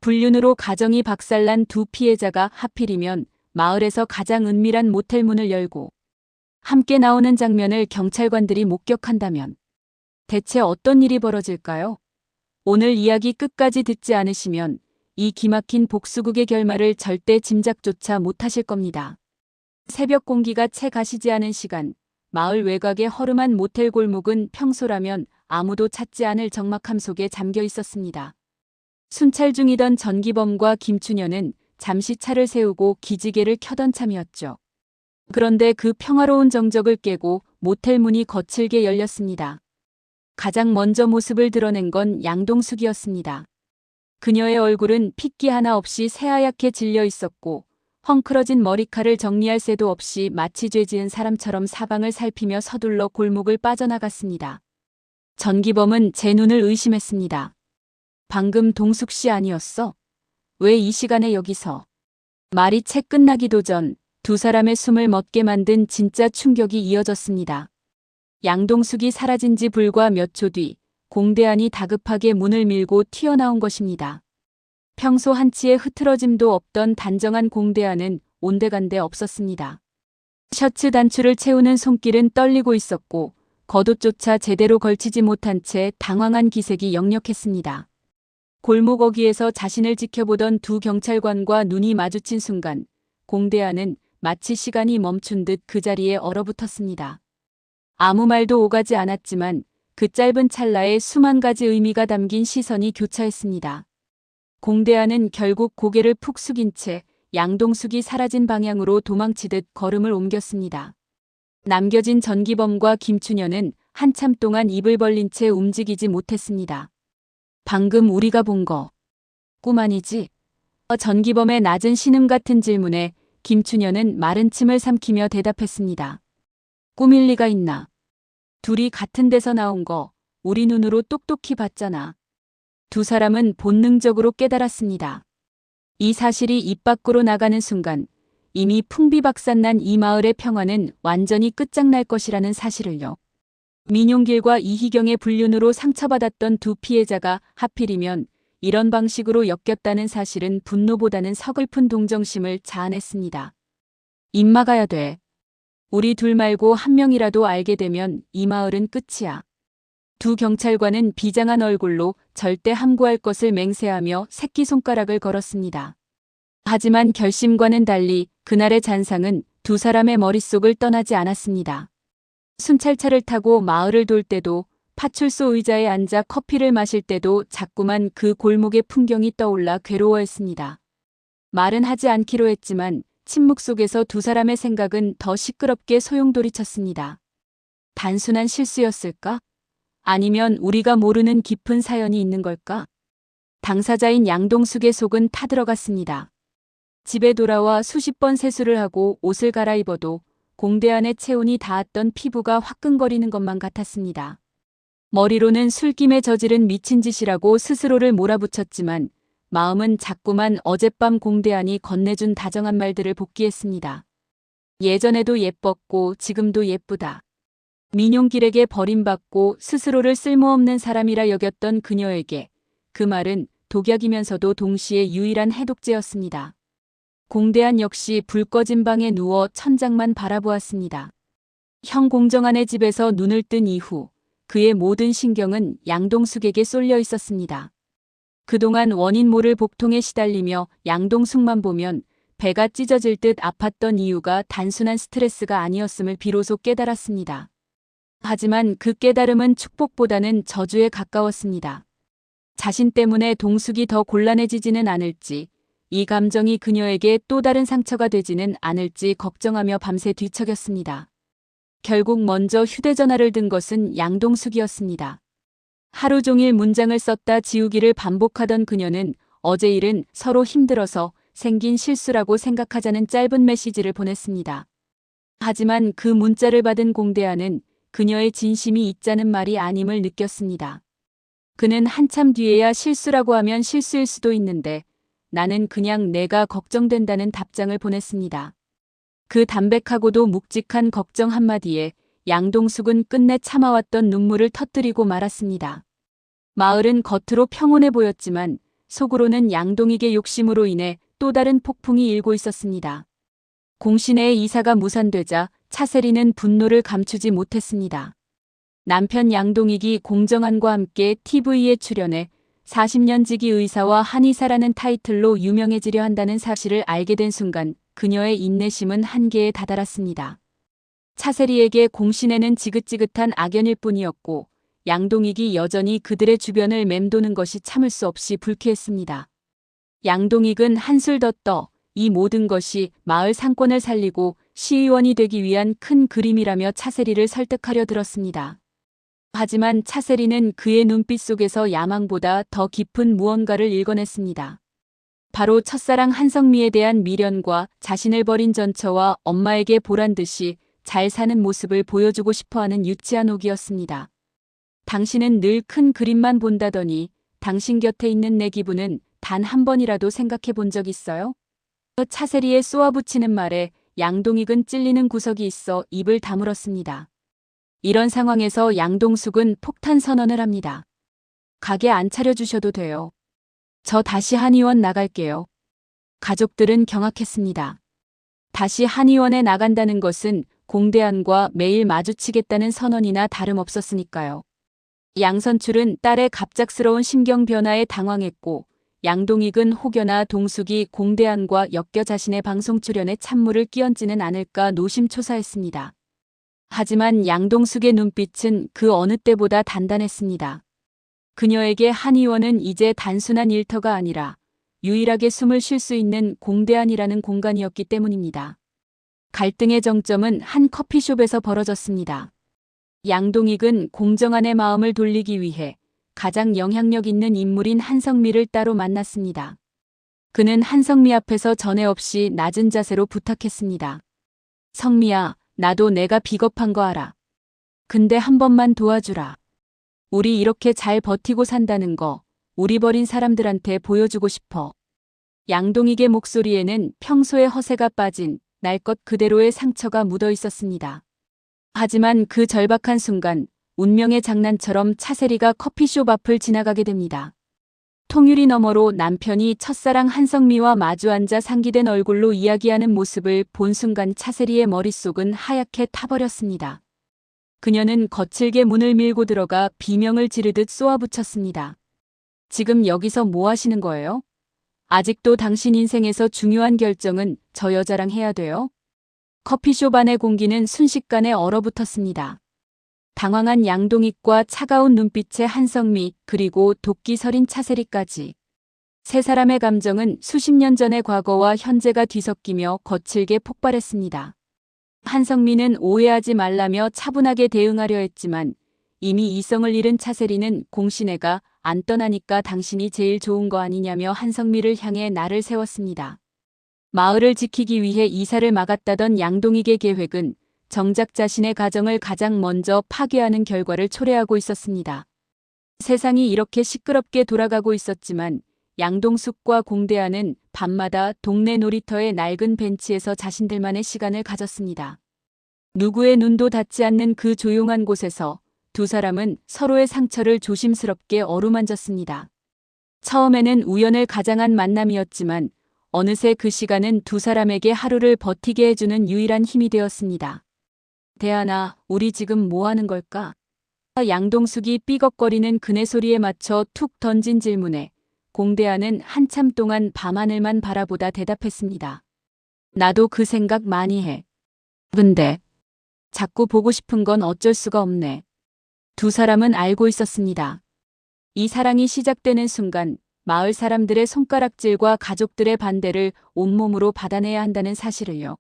불륜으로 가정이 박살난 두 피해자가 하필이면 마을에서 가장 은밀한 모텔 문을 열고 함께 나오는 장면을 경찰관들이 목격한다면 대체 어떤 일이 벌어질까요? 오늘 이야기 끝까지 듣지 않으시면 이 기막힌 복수극의 결말을 절대 짐작조차 못하실 겁니다. 새벽 공기가 채 가시지 않은 시간, 마을 외곽의 허름한 모텔 골목은 평소라면 아무도 찾지 않을 적막함 속에 잠겨 있었습니다. 순찰 중이던 전기범과 김춘현은 잠시 차를 세우고 기지개를 켜던 참이었죠. 그런데 그 평화로운 정적을 깨고 모텔 문이 거칠게 열렸습니다. 가장 먼저 모습을 드러낸 건 양동숙이었습니다. 그녀의 얼굴은 핏기 하나 없이 새하얗게 질려 있었고 헝클어진 머리칼을 정리할 새도 없이 마치 죄 지은 사람처럼 사방을 살피며 서둘러 골목을 빠져나갔습니다. 전기범은 제 눈을 의심했습니다. 방금 동숙 씨 아니었어? 왜 이 시간에 여기서? 말이 채 끝나기도 전 두 사람의 숨을 멎게 만든 진짜 충격이 이어졌습니다. 양동숙이 사라진 지 불과 몇 초 뒤 공대안이 다급하게 문을 밀고 튀어나온 것입니다. 평소 한치의 흐트러짐도 없던 단정한 공대안은 온데간데 없었습니다. 셔츠 단추를 채우는 손길은 떨리고 있었고 겉옷조차 제대로 걸치지 못한 채 당황한 기색이 역력했습니다. 골목 어귀에서 자신을 지켜보던 두 경찰관과 눈이 마주친 순간 공대안은 마치 시간이 멈춘 듯 그 자리에 얼어붙었습니다. 아무 말도 오가지 않았지만 그 짧은 찰나에 수만 가지 의미가 담긴 시선이 교차했습니다. 공대안은 결국 고개를 푹 숙인 채 양동숙이 사라진 방향으로 도망치듯 걸음을 옮겼습니다. 남겨진 전기범과 김춘현은 한참 동안 입을 벌린 채 움직이지 못했습니다. 방금 우리가 본 거 꿈 아니지? 전기범의 낮은 신음 같은 질문에 김춘현은 마른 침을 삼키며 대답했습니다. 꿈일 리가 있나? 둘이 같은 데서 나온 거 우리 눈으로 똑똑히 봤잖아. 두 사람은 본능적으로 깨달았습니다. 이 사실이 입 밖으로 나가는 순간 이미 풍비박산난 이 마을의 평화는 완전히 끝장날 것이라는 사실을요. 민용길과 이희경의 불륜으로 상처받았던 두 피해자가 하필이면 이런 방식으로 엮였다는 사실은 분노보다는 서글픈 동정심을 자아냈습니다. 입 막아야 돼. 우리 둘 말고 한 명이라도 알게 되면 이 마을은 끝이야. 두 경찰관은 비장한 얼굴로 절대 함구할 것을 맹세하며 새끼손가락을 걸었습니다. 하지만 결심과는 달리 그날의 잔상은 두 사람의 머릿속을 떠나지 않았습니다. 순찰차를 타고 마을을 돌 때도 파출소 의자에 앉아 커피를 마실 때도 자꾸만 그 골목의 풍경이 떠올라 괴로워했습니다. 말은 하지 않기로 했지만 침묵 속에서 두 사람의 생각은 더 시끄럽게 소용돌이쳤습니다. 단순한 실수였을까? 아니면 우리가 모르는 깊은 사연이 있는 걸까? 당사자인 양동숙의 속은 타들어갔습니다. 집에 돌아와 수십 번 세수를 하고 옷을 갈아입어도 공대안의 체온이 닿았던 피부가 화끈거리는 것만 같았습니다. 머리로는 술김에 저지른 미친 짓이라고 스스로를 몰아붙였지만 마음은 자꾸만 어젯밤 공대안이 건네준 다정한 말들을 복기했습니다. 예전에도 예뻤고 지금도 예쁘다. 민용길에게 버림받고 스스로를 쓸모없는 사람이라 여겼던 그녀에게 그 말은 독약이면서도 동시에 유일한 해독제였습니다. 공대안 역시 불 꺼진 방에 누워 천장만 바라보았습니다. 형 공정한의 집에서 눈을 뜬 이후 그의 모든 신경은 양동숙에게 쏠려 있었습니다. 그동안 원인 모를 복통에 시달리며 양동숙만 보면 배가 찢어질 듯 아팠던 이유가 단순한 스트레스가 아니었음을 비로소 깨달았습니다. 하지만 그 깨달음은 축복보다는 저주에 가까웠습니다. 자신 때문에 동숙이 더 곤란해지지는 않을지, 이 감정이 그녀에게 또 다른 상처가 되지는 않을지 걱정하며 밤새 뒤척였습니다. 결국 먼저 휴대전화를 든 것은 양동숙이었습니다. 하루 종일 문장을 썼다 지우기를 반복하던 그녀는 어제 일은 서로 힘들어서 생긴 실수라고 생각하자는 짧은 메시지를 보냈습니다. 하지만 그 문자를 받은 공대안은 그녀의 진심이 있자는 말이 아님을 느꼈습니다. 그는 한참 뒤에야 실수라고 하면 실수일 수도 있는데 나는 그냥 내가 걱정된다는 답장을 보냈습니다. 그 담백하고도 묵직한 걱정 한마디에 양동숙은 끝내 참아왔던 눈물을 터뜨리고 말았습니다. 마을은 겉으로 평온해 보였지만 속으로는 양동익의 욕심으로 인해 또 다른 폭풍이 일고 있었습니다. 공시내의 이사가 무산되자 차세리는 분노를 감추지 못했습니다. 남편 양동익이 공정한과 함께 TV에 출연해 40년 지기 의사와 한의사라는 타이틀로 유명해지려 한다는 사실을 알게 된 순간 그녀의 인내심은 한계에 다다랐습니다. 차세리에게 공신에는 지긋지긋한 악연일 뿐이었고 양동익이 여전히 그들의 주변을 맴도는 것이 참을 수 없이 불쾌했습니다. 양동익은 한술 더 떠 이 모든 것이 마을 상권을 살리고 시의원이 되기 위한 큰 그림이라며 차세리를 설득하려 들었습니다. 하지만 차세리는 그의 눈빛 속에서 야망보다 더 깊은 무언가를 읽어냈습니다. 바로 첫사랑 한성미에 대한 미련과 자신을 버린 전처와 엄마에게 보란 듯이 잘 사는 모습을 보여주고 싶어하는 유치한 옥이었습니다. 당신은 늘 큰 그림만 본다더니 당신 곁에 있는 내 기분은 단 한 번이라도 생각해 본 적 있어요? 차세리의 쏘아붙이는 말에 양동익은 찔리는 구석이 있어 입을 다물었습니다. 이런 상황에서 양동숙은 폭탄 선언을 합니다. 가게 안 차려주셔도 돼요. 저 다시 한의원 나갈게요. 가족들은 경악했습니다. 다시 한의원에 나간다는 것은 공대안과 매일 마주치겠다는 선언이나 다름없었으니까요. 양선출은 딸의 갑작스러운 심경 변화에 당황했고 양동익은 혹여나 동숙이 공대안과 엮여 자신의 방송 출연에 찬물을 끼얹지는 않을까 노심초사했습니다. 하지만 양동숙의 눈빛은 그 어느 때보다 단단했습니다. 그녀에게 한의원은 이제 단순한 일터가 아니라 유일하게 숨을 쉴 수 있는 공대안이라는 공간이었기 때문입니다. 갈등의 정점은 한 커피숍에서 벌어졌습니다. 양동익은 공정한의 마음을 돌리기 위해 가장 영향력 있는 인물인 한성미를 따로 만났습니다. 그는 한성미 앞에서 전에 없이 낮은 자세로 부탁했습니다. 성미야, 나도 내가 비겁한 거 알아. 근데 한 번만 도와주라. 우리 이렇게 잘 버티고 산다는 거 우리 버린 사람들한테 보여주고 싶어. 양동익의 목소리에는 평소의 허세가 빠진 날 것 그대로의 상처가 묻어 있었습니다. 하지만 그 절박한 순간 운명의 장난처럼 차세리가 커피숍 앞을 지나가게 됩니다. 통유리 너머로 남편이 첫사랑 한성미와 마주 앉아 상기된 얼굴로 이야기하는 모습을 본 순간 차세리의 머릿속은 하얗게 타버렸습니다. 그녀는 거칠게 문을 밀고 들어가 비명을 지르듯 쏘아붙였습니다. 지금 여기서 뭐 하시는 거예요? 아직도 당신 인생에서 중요한 결정은 저 여자랑 해야 돼요? 커피숍 안의 공기는 순식간에 얼어붙었습니다. 당황한 양동익과 차가운 눈빛의 한성미 그리고 도끼 서린 차세리까지. 세 사람의 감정은 수십 년 전의 과거와 현재가 뒤섞이며 거칠게 폭발했습니다. 한성미는 오해하지 말라며 차분하게 대응하려 했지만 이미 이성을 잃은 차세리는 공신애가 안 떠나니까 당신이 제일 좋은 거 아니냐며 한성미를 향해 날을 세웠습니다. 마을을 지키기 위해 이사를 막았다던 양동익의 계획은 정작 자신의 가정을 가장 먼저 파괴하는 결과를 초래하고 있었습니다. 세상이 이렇게 시끄럽게 돌아가고 있었지만 양동숙과 공대안은 밤마다 동네 놀이터의 낡은 벤치에서 자신들만의 시간을 가졌습니다. 누구의 눈도 닿지 않는 그 조용한 곳에서 두 사람은 서로의 상처를 조심스럽게 어루만졌습니다. 처음에는 우연을 가장한 만남이었지만 어느새 그 시간은 두 사람에게 하루를 버티게 해주는 유일한 힘이 되었습니다. 대안아, 우리 지금 뭐 하는 걸까? 양동숙이 삐걱거리는 그네 소리에 맞춰 툭 던진 질문에 공대안은 한참 동안 밤하늘만 바라보다 대답했습니다. 나도 그 생각 많이 해. 근데 자꾸 보고 싶은 건 어쩔 수가 없네. 두 사람은 알고 있었습니다. 이 사랑이 시작되는 순간 마을 사람들의 손가락질과 가족들의 반대를 온몸으로 받아내야 한다는 사실을요.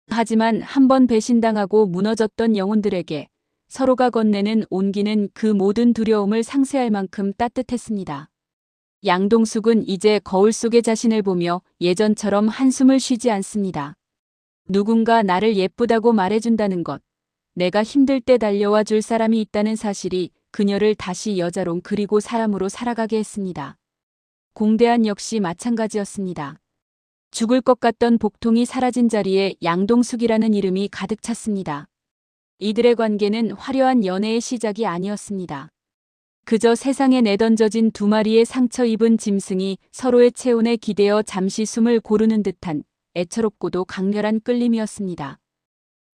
하지만 한 번 배신당하고 무너졌던 영혼들에게 서로가 건네는 온기는 그 모든 두려움을 상쇄할 만큼 따뜻했습니다. 양동숙은 이제 거울 속의 자신을 보며 예전처럼 한숨을 쉬지 않습니다. 누군가 나를 예쁘다고 말해준다는 것, 내가 힘들 때 달려와 줄 사람이 있다는 사실이 그녀를 다시 여자로 그리고 사람으로 살아가게 했습니다. 공대안 역시 마찬가지였습니다. 죽을 것 같던 복통이 사라진 자리에 양동숙이라는 이름이 가득 찼습니다. 이들의 관계는 화려한 연애의 시작이 아니었습니다. 그저 세상에 내던져진 두 마리의 상처 입은 짐승이 서로의 체온에 기대어 잠시 숨을 고르는 듯한 애처롭고도 강렬한 끌림이었습니다.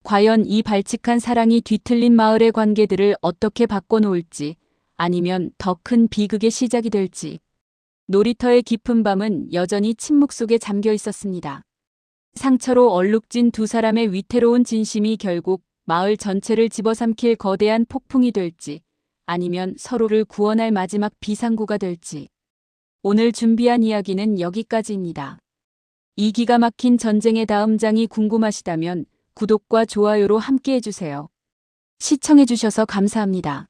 과연 이 발칙한 사랑이 뒤틀린 마을의 관계들을 어떻게 바꿔놓을지, 아니면 더 큰 비극의 시작이 될지. 놀이터의 깊은 밤은 여전히 침묵 속에 잠겨 있었습니다. 상처로 얼룩진 두 사람의 위태로운 진심이 결국 마을 전체를 집어삼킬 거대한 폭풍이 될지, 아니면 서로를 구원할 마지막 비상구가 될지. 오늘 준비한 이야기는 여기까지입니다. 이 기가 막힌 전쟁의 다음 장이 궁금하시다면 구독과 좋아요로 함께 해주세요. 시청해주셔서 감사합니다.